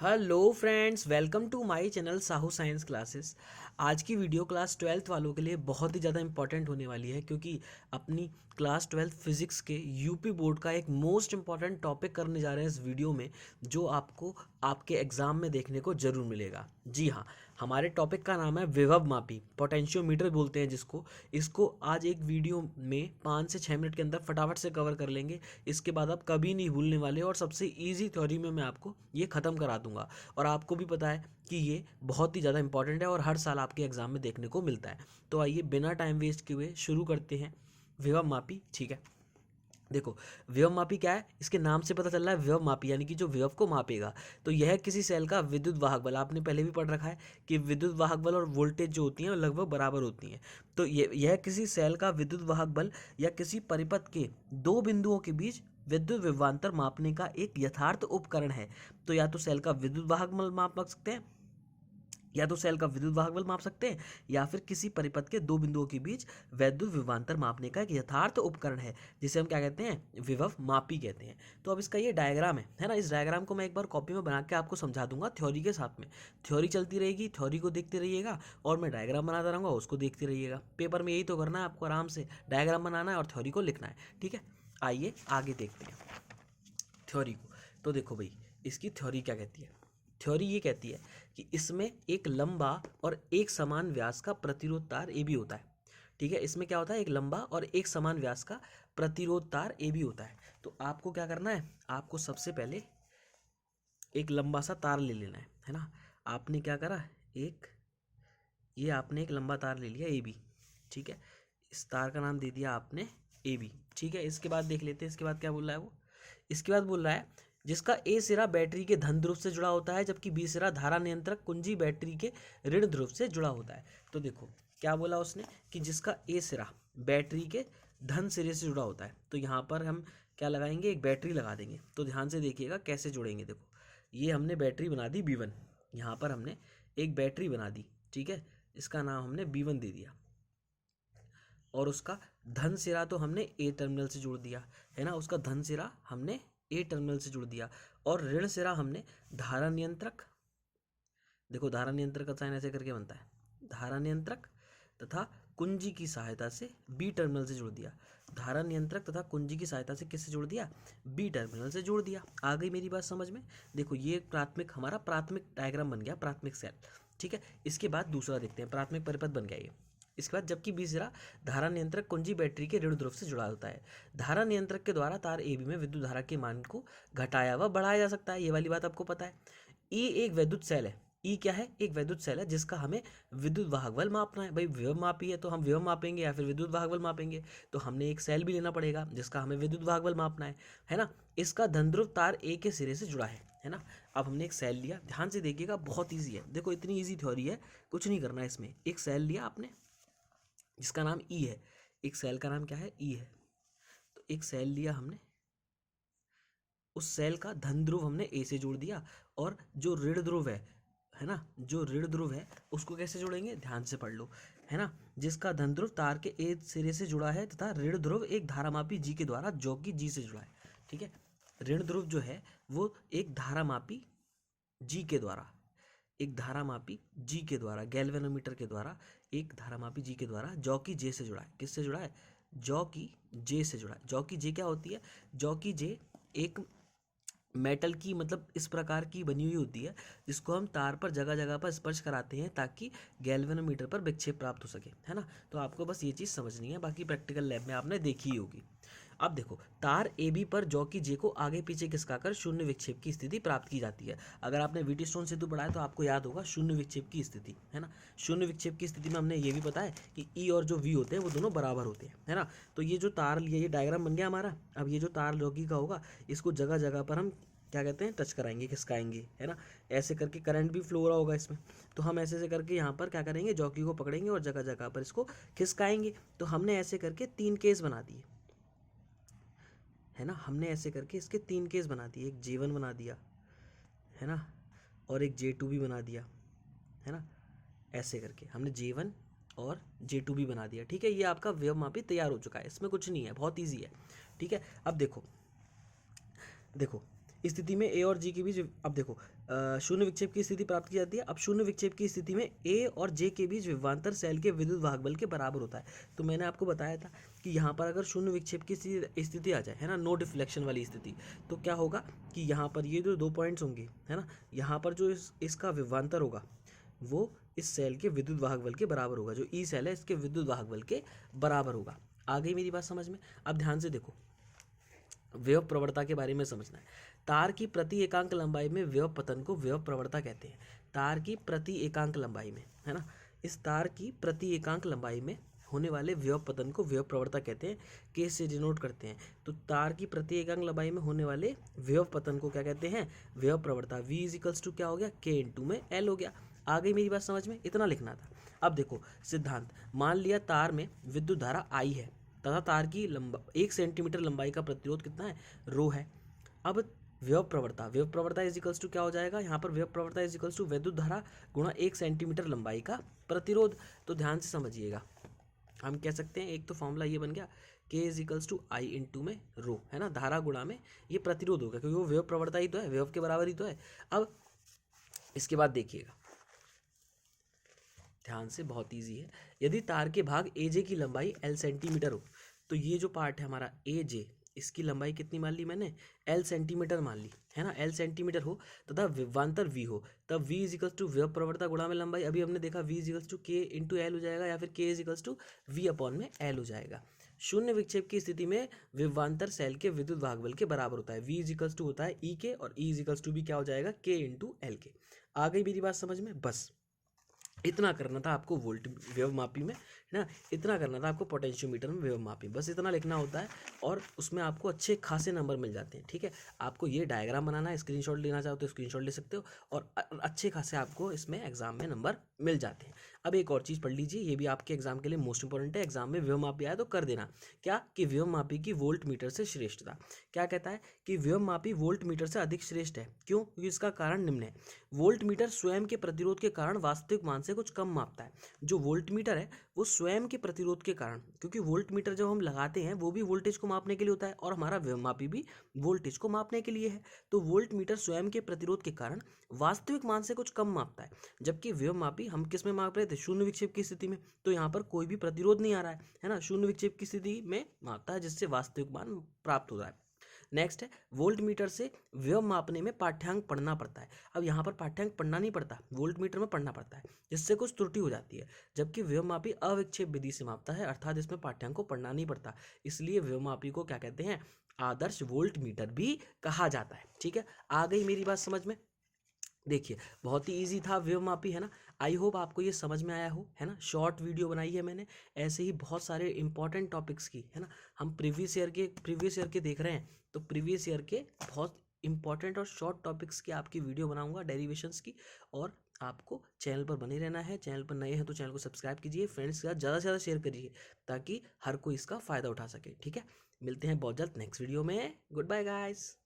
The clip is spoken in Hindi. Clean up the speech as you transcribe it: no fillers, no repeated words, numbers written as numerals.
Hello friends, welcome to my channel Sahu science classes. आज की वीडियो क्लास 12th वालों के लिए बहुत ही ज़्यादा इंपॉर्टेंट होने वाली है, क्योंकि अपनी क्लास 12th फिजिक्स के यूपी बोर्ड का एक मोस्ट इंपॉर्टेंट टॉपिक करने जा रहे हैं इस वीडियो में, जो आपको आपके एग्ज़ाम में देखने को ज़रूर मिलेगा। जी हाँ, हमारे टॉपिक का नाम है विभव मापी, पोटेंशियोमीटर बोलते हैं जिसको। इसको आज एक वीडियो में 5 से 6 मिनट के अंदर फटाफट से कवर कर लेंगे। इसके बाद आप कभी नहीं भूलने वाले, और सबसे ईजी थ्योरी में मैं आपको ये ख़त्म करा दूंगा। और आपको भी पता है कि ये बहुत ही ज़्यादा इंपॉर्टेंट है और हर साल आपके एग्जाम में देखने को मिलता है। तो आइए बिना टाइम वेस्ट किए हुए शुरू करते हैं विभव मापी। ठीक है, देखो, विभव मापी क्या है, इसके नाम से पता चल रहा है विभव मापी, यानी कि जो विभव को मापेगा। तो यह किसी सेल का विद्युत वाहक बल, आपने पहले भी पढ़ रखा है कि विद्युत वाहक बल और वोल्टेज जो होती हैं वो लगभग बराबर होती हैं। तो यह किसी सेल का विद्युत वाहक बल या किसी परिपथ के दो बिंदुओं के बीच विद्युत विभवांतर मापने का एक यथार्थ उपकरण है। तो या तो सेल का विद्युत वाहक बल माप सकते हैं, या तो सेल का विद्युत वाहक बल माप सकते हैं, या फिर किसी परिपथ के दो बिंदुओं के बीच वैद्युत विभवांतर मापने का एक यथार्थ उपकरण है, जिसे हम क्या कहते हैं, विभव मापी कहते हैं। तो अब इसका ये डायग्राम है ना। इस डायग्राम को मैं एक बार कॉपी में बना के आपको समझा दूंगा थ्योरी के साथ में। थ्योरी चलती रहेगी, थ्योरी को देखते रहिएगा और मैं डायग्राम बनाता रहूँगा, उसको देखते रहिएगा। पेपर में यही तो करना है आपको, आराम से डायग्राम बनाना है और थ्योरी को लिखना है। ठीक है, आइए आगे देखते हैं थ्योरी को। तो देखो भाई, इसकी थ्योरी क्या कहती है। थ्योरी ये कहती है कि इसमें एक लंबा और एक समान व्यास का प्रतिरोध तार ए बी होता है। ठीक है, इसमें क्या होता है, एक लंबा और एक समान व्यास का प्रतिरोध तार ए बी होता है। तो आपको क्या करना है, आपको सबसे पहले एक लंबा सा तार ले लेना है ना। आपने क्या करा, एक ये आपने एक लंबा तार ले लिया ए बी। ठीक है, इस तार का नाम दे दिया आपने ए बी। ठीक है, इसके बाद देख लेते हैं इसके बाद क्या बोल रहा है वो। इसके बाद बोल रहा है जिसका ए सिरा बैटरी के धन ध्रुव से जुड़ा होता है, जबकि बी सिरा धारा नियंत्रक कुंजी बैटरी के ऋण ध्रुव से जुड़ा होता है। तो देखो क्या बोला उसने कि जिसका ए सिरा बैटरी के धन सिरे से जुड़ा होता है, तो यहाँ पर हम क्या लगाएंगे, एक बैटरी लगा देंगे। तो ध्यान से देखिएगा कैसे जोड़ेंगे। देखो, ये हमने बैटरी बना दी B1, यहाँ पर हमने एक बैटरी बना दी। ठीक है, इसका नाम हमने B1 दे दिया, और उसका धन सिरा तो हमने ए टर्मिनल से जोड़ दिया है ना। उसका धन सिरा हमने ए टर्मिनल से जोड़ दिया, और ऋण सिरा हमने धारा नियंत्रक, देखो धारा नियंत्रक का साइन ऐसे करके बनता है, धारा नियंत्रक तथा कुंजी की सहायता से बी टर्मिनल से जोड़ दिया। धारा नियंत्रक तथा कुंजी की सहायता से किससे जोड़ दिया, बी टर्मिनल से जोड़ दिया। आ गई मेरी बात समझ में। देखो ये प्राथमिक, हमारा प्राथमिक डायग्राम बन गया, प्राथमिक सेल। ठीक है, इसके बाद दूसरा देखते हैं, प्राथमिक परिपथ बन गया ये। इसके बाद जबकि बी सिरा धारा नियंत्रक कुंजी बैटरी के ऋण ध्रुव से जुड़ा होता है। धारा नियंत्रक के द्वारा तार ए बी में विद्युत धारा के मान को घटाया व बढ़ाया जा सकता है, ये वाली बात आपको पता है। ई एक वैद्युत सेल है। ई क्या है, एक वैद्युत सेल है जिसका हमें विद्युत वाहक बल मापना है। भाई विभव मापी है तो हम विभव मापेंगे या फिर विद्युत वाहक बल मापेंगे। तो हमने एक सेल भी लेना पड़ेगा जिसका हमें विद्युत वाहक बल मापना है ना। इसका धनध्रुव तार ए के सिरे से जुड़ा है ना। अब हमने एक सेल लिया, ध्यान से देखिएगा, बहुत ईजी है। देखो इतनी ईजी थ्योरी है, कुछ नहीं करना है इसमें। एक सेल लिया आपने जिसका नाम ई है, एक सेल का नाम क्या है, ई है। तो एक सेल लिया हमने, उस सेल का धन ध्रुव हमने ए से जोड़ दिया, और जो ऋण ध्रुव है ना, जो ऋण ध्रुव है उसको कैसे जोड़ेंगे, ध्यान से पढ़ लो, है ना। जिसका धन ध्रुव तार के ए सिरे से जुड़ा है तथा ऋण ध्रुव एक धारामापी जी के द्वारा, जो कि जी से जुड़ा है। ठीक है, ऋण ध्रुव जो है वो एक धारामापी जी के द्वारा, एक धारामापी जी के द्वारा, गैल्वेनोमीटर के द्वारा, एक धारामापी जी के द्वारा, जौ की जे से जुड़ा है। किससे जुड़ा है, जौ की जे से जुड़ा है। जौ की जे क्या होती है, जौ की जे एक मेटल की, मतलब इस प्रकार की बनी हुई होती है, जिसको हम तार पर जगह जगह पर स्पर्श कराते हैं ताकि गैल्वेनोमीटर पर विक्षेप प्राप्त हो सके, है ना। तो आपको बस ये चीज़ समझनी है, बाकी प्रैक्टिकल लैब में आपने देखी ही होगी। अब देखो, तार ए बी पर जौ की जे को आगे पीछे खिसकाकर शून्य विक्षेप की स्थिति प्राप्त की जाती है। अगर आपने वीटी स्टोन सेतु पढ़ा है तो आपको याद होगा शून्य विक्षेप की स्थिति, है ना। शून्य विक्षेप की स्थिति में हमने ये भी पता है कि ई और जो वी होते हैं वो दोनों बराबर होते हैं, है ना। तो ये जो तार लिया, ये डायग्राम बन गया हमारा। अब ये जो तार जॉकी का होगा, इसको जगह जगह पर हम क्या कहते हैं, टच कराएंगे, खिसकाएंगे, है ना। ऐसे करके करंट भी फ्लो हो रहा होगा इसमें। तो हम ऐसे ऐसे करके यहाँ पर क्या करेंगे, जॉकी को पकड़ेंगे और जगह जगह पर इसको खिसकाएंगे। तो हमने ऐसे करके 3 केस बना दिए, है ना। हमने ऐसे करके इसके 3 केस बना दिए, एक J1 बना दिया, है ना, और एक J2 भी बना दिया, है ना। ऐसे करके हमने J1 और J2 भी बना दिया। ठीक है, ये आपका विभव मापी तैयार हो चुका है, इसमें कुछ नहीं है, बहुत ईजी है। ठीक है, अब देखो, देखो स्थिति में ए और जी के बीच, अब देखो शून्य विक्षेप की स्थिति प्राप्त की जाती है। अब शून्य विक्षेप की स्थिति में ए और जे के बीच विभवांतर सेल के विद्युत वाहक बल के बराबर होता है। तो मैंने आपको बताया था कि यहाँ पर अगर शून्य विक्षेप की स्थिति आ जाए, है ना, नो डिफ्लेक्शन वाली स्थिति, तो क्या होगा कि यहाँ पर ये जो 2 पॉइंट्स होंगे, है ना, यहाँ पर जो इसका विभवांतर होगा वो इस सेल के विद्युत वाहक बल के बराबर होगा। जो ई सेल है इसके विद्युत वाहक बल के बराबर होगा। आ गई मेरी बात समझ में? अब ध्यान से देखो, विभव प्रवणता के बारे में समझना है। तार की प्रति एकांक लंबाई में विभव पतन को विभव प्रवणता कहते हैं। तार की प्रति एकांक लंबाई में, है ना, इस तार की प्रति एकांक लंबाई में होने वाले विभव पतन को विभव प्रवणता कहते हैं। के से डिनोट करते हैं। तो तार की प्रति एकांक लंबाई में होने वाले विभव पतन को क्या कहते हैं? विभव प्रवणता। V इजिकल्स टू क्या हो गया? K इंटू में L हो गया। आ गई मेरी बात समझ में? इतना लिखना था। अब देखो सिद्धांत, मान लिया तार में विद्युत धारा I है तथा तार की 1 सेंटीमीटर लंबाई का प्रतिरोध कितना है? रो है। अब विभव प्रवणता इज इक्वल्स टू क्या हो जाएगा? यहाँ पर विभव प्रवणता इज इक्वल्स टू विद्युत धारा गुणा 1 सेंटीमीटर लंबाई का प्रतिरोध। तो ध्यान से समझिएगा, हम कह सकते हैं एक तो फॉर्मूला ये बन गया K is equals to I into में रो, है ना, धारा गुणा में ये प्रतिरोध होगा, क्योंकि वो विभव प्रवणता ही तो है, विभव के बराबर ही तो है। अब इसके बाद देखिएगा ध्यान से, बहुत ईजी है। यदि तार के भाग AJ की लंबाई L सेंटीमीटर हो, तो ये जो पार्ट है हमारा AJ, इसकी लंबाई कितनी मान ली मैंने? L सेंटीमीटर मान ली, है ना, L सेंटीमीटर हो तथा विभवांतर V हो, तब V इजिकल्स टू विभव प्रवणता गुणा में लंबाई। अभी हमने देखा V equals to K into L हो जाएगा, या फिर K equals to V upon में L हो जाएगा। शून्य विक्षेप की स्थिति में विभवांतर सेल के विद्युत वाहक बल के बराबर होता है। V इजिकल्स टू होता है E के, और E इजिकल्स टू भी क्या हो जाएगा? K इंटू L के। आ गई मेरी बात समझ में? बस इतना करना था आपको वोल्ट वेव मापी में, है ना, इतना करना था आपको पोटेंशियोमीटर में वेव मापी, बस इतना लिखना होता है और उसमें आपको अच्छे खासे नंबर मिल जाते हैं। ठीक है, आपको ये डायग्राम बनाना है, स्क्रीनशॉट लेना चाहो तो स्क्रीनशॉट ले सकते हो, और अच्छे खासे आपको इसमें एग्जाम में नंबर मिल जाते हैं। अब एक और चीज़ पढ़ लीजिए, ये भी आपके एग्जाम के लिए मोस्ट इंपॉर्टेंट है। एग्जाम में वेव मापी आया तो कर देना क्या कि वेव मापी की वोल्ट मीटर से श्रेष्ठता। क्या कहता है कि वेव मापी वोल्ट मीटर से अधिक श्रेष्ठ है। क्यों? क्योंकि इसका कारण निम्न है। वोल्ट मीटर स्वयं के प्रतिरोध के कारण वास्तविक मान से कुछ कम मापता है। जो वोल्ट मीटर है वो स्वयं के प्रतिरोध के कारण, क्योंकि वोल्ट मीटर जब हम लगाते हैं वो भी वोल्टेज को मापने के लिए होता है, और हमारा वेव मापी भी वोल्टेज को मापने के लिए है। तो वोल्ट मीटर स्वयं के प्रतिरोध के कारण वास्तविक मान से कुछ कम मापता है, जबकि वेव मापी हम किस में माप रहे थे? शून्य विक्षेप की स्थिति में। तो यहाँ पर कोई भी प्रतिरोध नहीं आ रहा है ना, शून्य विक्षेप की स्थिति में मापता है, जिससे वास्तविक मान प्राप्त हो रहा है। नेक्स्ट है, वोल्ट मीटर से वेव मापने में पाठ्यांक पढ़ना पड़ता है। अब यहाँ पर पाठ्यांक पढ़ना नहीं पड़ता, वोल्ट मीटर में पढ़ना पड़ता है, जिससे कुछ त्रुटि हो जाती है। जबकि वेव मापी अविक्षेप विधि से मापता है, अर्थात इसमें पाठ्यांक को पढ़ना नहीं पड़ता, इसलिए वेव मापी को क्या कहते हैं? आदर्श वोल्ट मीटर भी कहा जाता है। ठीक है, आ गई मेरी बात समझ में? देखिए बहुत ही इजी था वेव मापी, है ना। आई होप आपको ये समझ में आया हो, है ना। शॉर्ट वीडियो बनाई है मैंने, ऐसे ही बहुत सारे इंपॉर्टेंट टॉपिक्स की, है ना। हम प्रीवियस ईयर के देख रहे हैं, तो प्रीवियस ईयर के बहुत इंपॉर्टेंट और शॉर्ट टॉपिक्स की आपकी वीडियो बनाऊंगा, डेरिवेशंस की। और आपको चैनल पर बने रहना है। चैनल पर नए हैं तो चैनल को सब्सक्राइब कीजिए, फ्रेंड्स के साथ ज़्यादा से ज़्यादा शेयर करिए, ताकि हर कोई इसका फ़ायदा उठा सके। ठीक है, मिलते हैं बहुत जल्द नेक्स्ट वीडियो में। Good bye guys.